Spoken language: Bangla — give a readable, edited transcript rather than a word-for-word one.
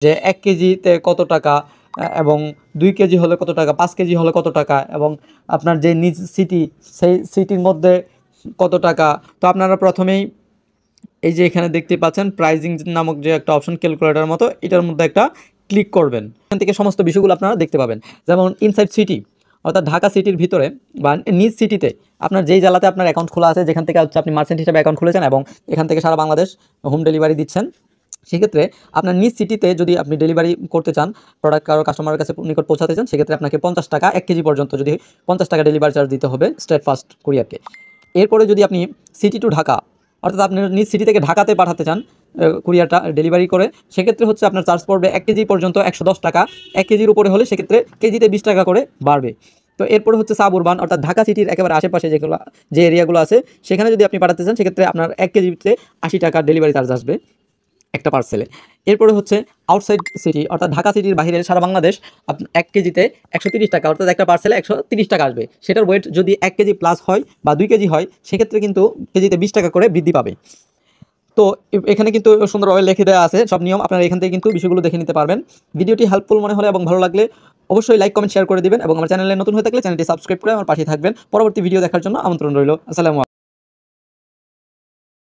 যে 1 কেজিতে কত টাকা এবং 2 কেজি হলে কত টাকা, 5 কেজি হলে কত টাকা এবং আপনার যে নিজ সিটি সেই সিটির মধ্যে কত টাকা। তো আপনারা প্রথমেই এই যে এখানে দেখতে পাচ্ছেন প্রাইজিং নামক যে একটা অপশন ক্যালকুলেটর মতো, এটার মধ্যে একটা ক্লিক করবেন। এখান থেকে সমস্ত বিষয়গুলো আপনারা দেখতে পাবেন, যেমন ইনসাইড সিটি অর্থাৎ ঢাকা সিটির ভিতরে বা নিজ সিটিতে আপনার যেই জেলাতে আপনার অ্যাকাউন্ট খোলা আছে, যেখান থেকে হচ্ছে আপনি মার্চেন্ট হিসেবে অ্যাকাউন্ট খুলেছেন এবং এখান থেকে সারা বাংলাদেশ হোম ডেলিভারি দিচ্ছেন, সেক্ষেত্রে আপনার নিজ সিটিতে যদি আপনি ডেলিভারি করতে চান, প্রোডাক্ট কারো কাস্টমারের কাছে নিকট পৌঁছাতে চান, সেক্ষেত্রে আপনাকে 50 টাকা 1 কেজি পর্যন্ত যদি 50 টাকা ডেলিভারি চার্জ দিতে হবে স্টেট ফার্স্ট কুরিয়ারকে। এরপরে যদি আপনি সিটি টু ঢাকা অর্থাৎ আপনি নিজ সিটি থেকে ঢাকাতে পাঠাতে চান কুরিয়ারটা ডেলিভারি করে, সেক্ষেত্রে হচ্ছে আপনার চার্জ পড়বে 1 কেজি পর্যন্ত 110 টাকা। 1 কেজির উপরে হলে সেক্ষেত্রে কেজিতে 20 টাকা করে বাড়বে। তো এরপরে হচ্ছে সাবউরবান অর্থাৎ ঢাকা সিটির একেবারে আশেপাশে যে এরিয়াগুলো আছে সেখানে যদি আপনি পাঠাতে চান, সেক্ষেত্রে আপনার 1 কেজিতে 80 টাকা ডেলিভারি চার্জ আসবে একটা পার্সেলে। এরপরে হচ্ছে আউটসাইড সিটি অর্থাৎ ঢাকা সিটির বাইরে সারা বাংলাদেশ 1 কেজিতে 130 টাকা অর্থাৎ একটা পার্সেলে 130 টাকা আসবে। সেটার ওয়েট যদি 1 কেজি প্লাস হয় বা 2 কেজি হয়, সেক্ষেত্রে কিন্তু কেজিতে 20 টাকা করে বৃদ্ধি পাবে। তো এখানে কিন্তু সুন্দরভাবে লিখে দেওয়া আছে সব নিয়ম, আপনারা এখান থেকে কিন্তু বিষয়গুলো দেখে নিতে পারবেন। ভিডিওটি হেল্পফুল মনে হলে এবং ভালো লাগলে অবশ্যই লাইক কমেন্ট শেয়ার করে দিবেন এবং আমার চ্যানেলে নতুন হয়ে থাকলে চ্যানেলটি সাবস্ক্রাইব করে আমার পাশে থাকবেন। পরবর্তী ভিডিও দেখার জন্য আমন্ত্রণ রইল। আসসালামু আলাইকুম।